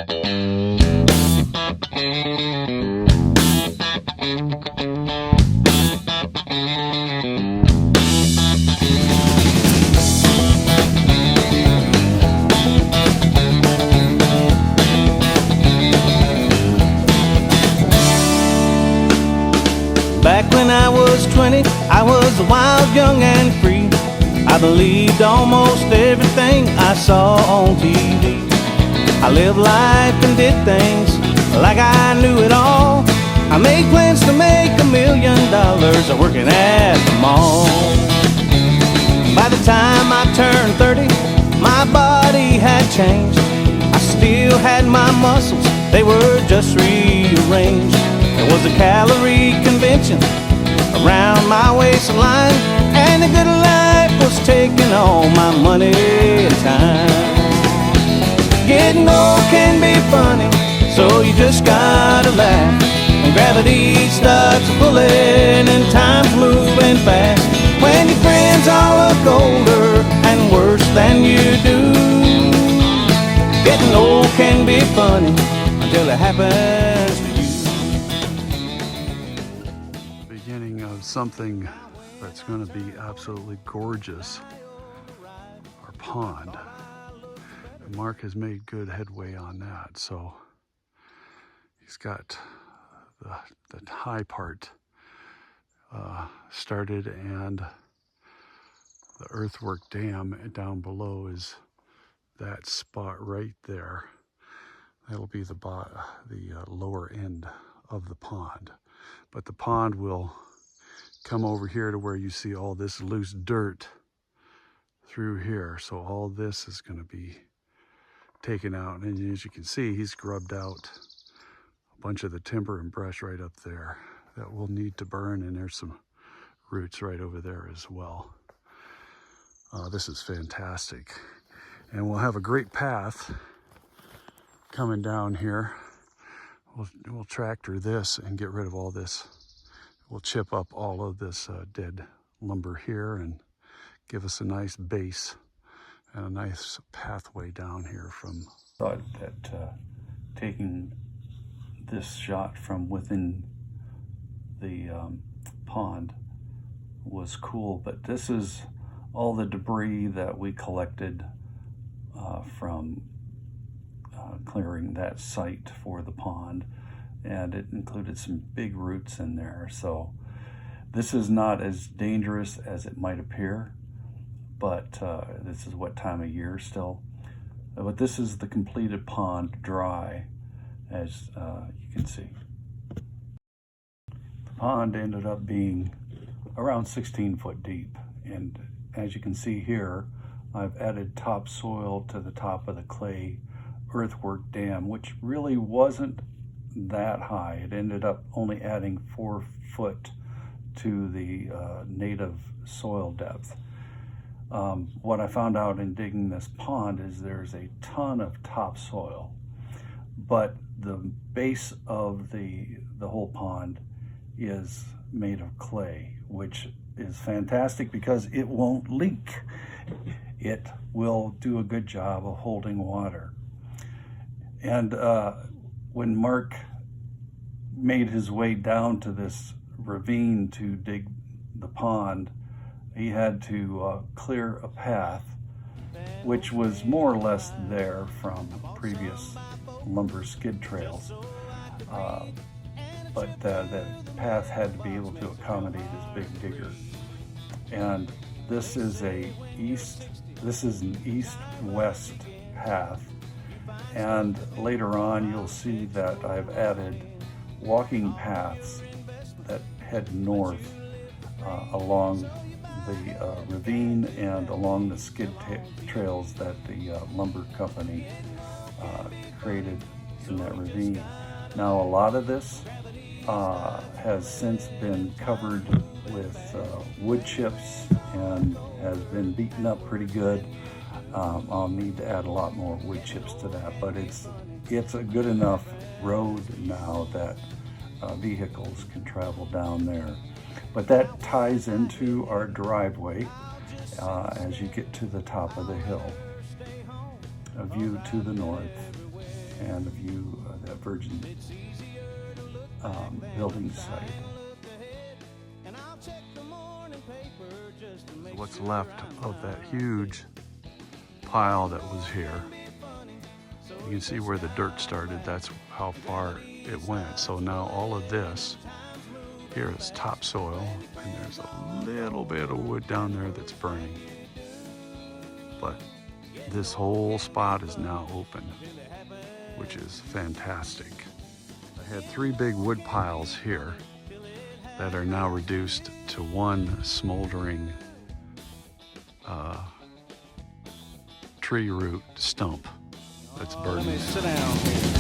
Back when I was 20, I was wild, young and free. I believed almost everything I saw on TV. I lived life and did things like I knew it all. I made plans to make $1 million working at the mall. By the time I turned 30, my body had changed. I still had my muscles, they were just rearranged. There was a calorie convention around my waistline, and a good life was taking all my money and time. Getting old can be funny, so you just gotta laugh. When gravity starts pulling and time's moving fast, when your friends all look older and worse than you do. Getting old can be funny until it happens to you. Beginning of something that's going to be absolutely gorgeous. Our pond. And Mark has made good headway on that, so he's got the high part started, and the earthwork dam down below is that spot right there. That'll be the lower end of the pond. But the pond will come over here to where you see all this loose dirt through here. So all this is going to be taken out. And as you can see, he's grubbed out a bunch of the timber and brush right up there that will need to burn. And there's some roots right over there as well. This is fantastic. And we'll have a great path coming down here. We'll tractor this and get rid of all this. We'll chip up all of this dead lumber here and give us a nice base and a nice pathway down here from. Thought that taking this shot from within the pond was cool, but this is all the debris that we collected from clearing that site for the pond, and it included some big roots in there. So this is not as dangerous as it might appear, but this is what time of year still. But this is the completed pond, dry, as you can see. The pond ended up being around 16 foot deep, and as you can see here, I've added topsoil to the top of the clay earthwork dam, which really wasn't that high. It ended up only adding 4 foot to the native soil depth. What I found out in digging this pond is there's a ton of topsoil, but the base of the whole pond is made of clay, which is fantastic because it won't leak. It will do a good job of holding water. And when Mark made his way down to this ravine to dig the pond, he had to clear a path, which was more or less there from previous lumber skid trails. But the path had to be able to accommodate his big digger. And this is an east-west path. And later on, you'll see that I've added walking paths that head north along the ravine and along the skid trails that the lumber company created in that ravine. Now, a lot of this has since been covered with wood chips and has been beaten up pretty good. I'll need to add a lot more wood chips to that, but it's a good enough road now that vehicles can travel down there. But that ties into our driveway as you get to the top of the hill. A view to the north. and a view of that virgin building site. What's left of that huge pile that was here. You can see where the dirt started. That's how far it went. So now all of this here is topsoil, and there's a little bit of wood down there that's burning. But this whole spot is now open, which is fantastic. I had 3 big wood piles here that are now reduced to one smoldering tree root stump that's burning. Let me sit down here.